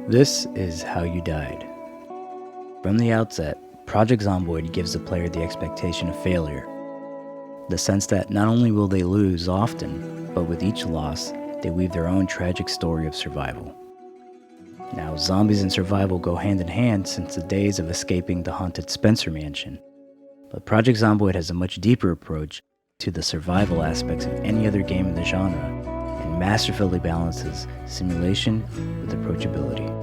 This is how you died. From the outset, Project Zomboid gives the player the expectation of failure. The sense that not only will they lose often, but with each loss, they weave their own tragic story of survival. Now, zombies and survival go hand in hand since the days of escaping the haunted Spencer Mansion. But Project Zomboid has a much deeper approach to the survival aspects of any other game in the genre, and masterfully balances simulation with approachability.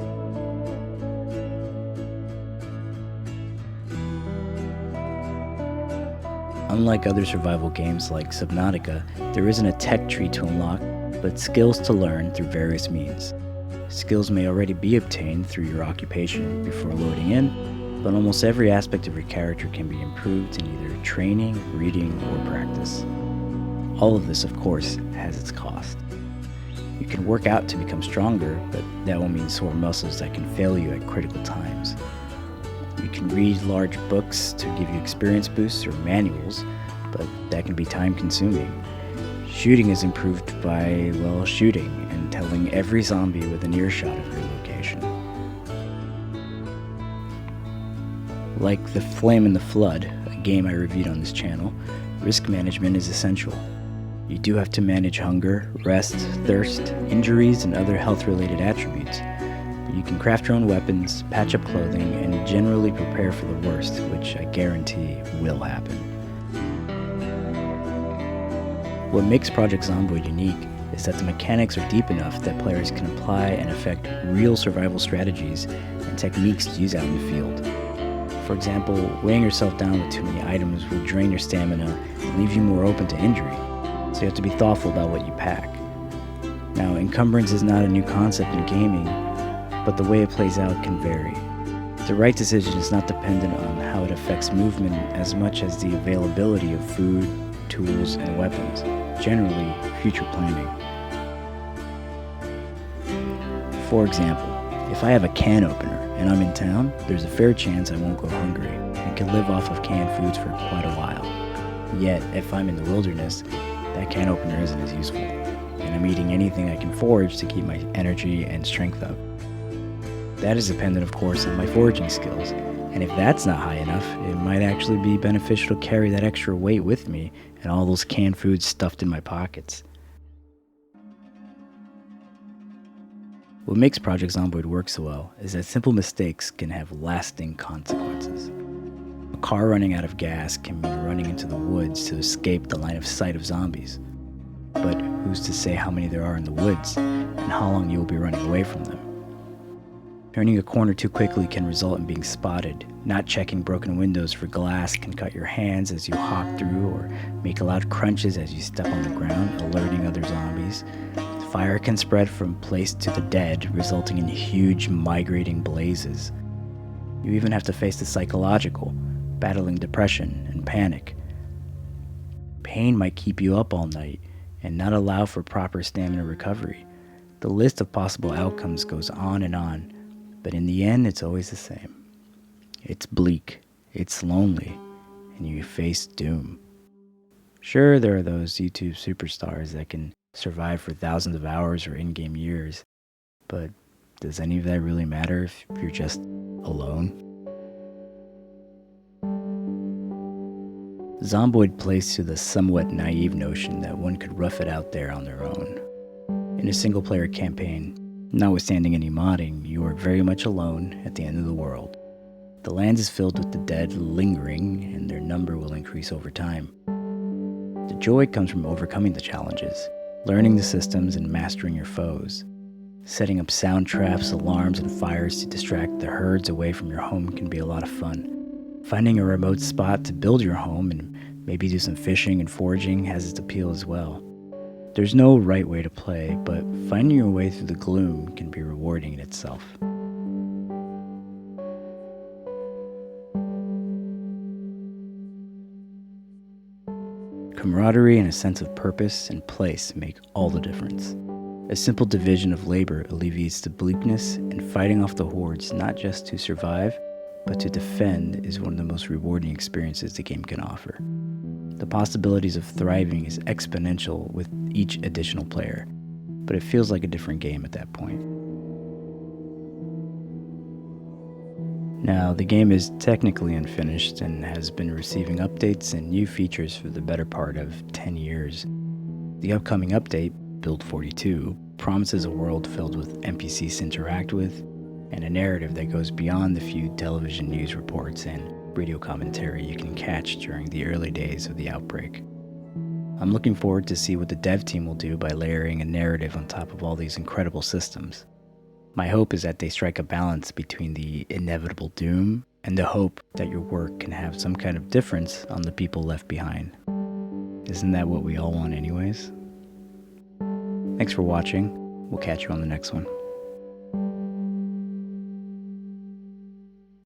Unlike other survival games like Subnautica, there isn't a tech tree to unlock, but skills to learn through various means. Skills may already be obtained through your occupation before loading in, but almost every aspect of your character can be improved in either training, reading, or practice. All of this, of course, has its cost. You can work out to become stronger, but that will mean sore muscles that can fail you at critical times. You can read large books to give you experience boosts or manuals, but that can be time-consuming. Shooting is improved by, shooting and telling every zombie within earshot of your location. Like The Flame and the Flood, a game I reviewed on this channel, risk management is essential. You do have to manage hunger, rest, thirst, injuries, and other health-related attributes. But you can craft your own weapons, patch up clothing, and generally prepare for the worst, which I guarantee will happen. What makes Project Zomboid unique is that the mechanics are deep enough that players can apply and affect real survival strategies and techniques to use out in the field. For example, weighing yourself down with too many items will drain your stamina and leave you more open to injury, so you have to be thoughtful about what you pack. Now, encumbrance is not a new concept in gaming, but the way it plays out can vary. The right decision is not dependent on how it affects movement as much as the availability of food, tools, and weapons, generally future planning. For example, if I have a can opener and I'm in town, there's a fair chance I won't go hungry and can live off of canned foods for quite a while. Yet, if I'm in the wilderness, that can opener isn't as useful, and I'm eating anything I can forage to keep my energy and strength up. That is dependent, of course, on my foraging skills, and if that's not high enough, it might actually be beneficial to carry that extra weight with me and all those canned foods stuffed in my pockets. What makes Project Zomboid work so well is that simple mistakes can have lasting consequences. A car running out of gas can mean running into the woods to escape the line of sight of zombies. But who's to say how many there are in the woods and how long you will be running away from them? Turning a corner too quickly can result in being spotted. Not checking broken windows for glass can cut your hands as you hop through or make loud crunches as you step on the ground, alerting other zombies. Fire can spread from place to the dead, resulting in huge migrating blazes. You even have to face the psychological, battling depression and panic. Pain might keep you up all night and not allow for proper stamina recovery. The list of possible outcomes goes on, but in the end, it's always the same. It's bleak, it's lonely, and you face doom. Sure, there are those YouTube superstars that can survive for thousands of hours or in-game years, but does any of that really matter if you're just alone? Zomboid plays to the somewhat naive notion that one could rough it out there on their own. In a single-player campaign, notwithstanding any modding, you are very much alone at the end of the world. The land is filled with the dead lingering, and their number will increase over time. The joy comes from overcoming the challenges, learning the systems and mastering your foes. Setting up sound traps, alarms, and fires to distract the herds away from your home can be a lot of fun. Finding a remote spot to build your home and maybe do some fishing and foraging has its appeal as well. There's no right way to play, but finding your way through the gloom can be rewarding in itself. Camaraderie and a sense of purpose and place make all the difference. A simple division of labor alleviates the bleakness, and fighting off the hordes not just to survive, but to defend is one of the most rewarding experiences the game can offer. The possibilities of thriving is exponential with each additional player, but it feels like a different game at that point. Now, the game is technically unfinished and has been receiving updates and new features for the better part of 10 years. The upcoming update, Build 42, promises a world filled with NPCs to interact with, and a narrative that goes beyond the few television news reports and radio commentary you can catch during the early days of the outbreak. I'm looking forward to see what the dev team will do by layering a narrative on top of all these incredible systems. My hope is that they strike a balance between the inevitable doom and the hope that your work can have some kind of difference on the people left behind. Isn't that what we all want anyways? Thanks for watching. We'll catch you on the next one.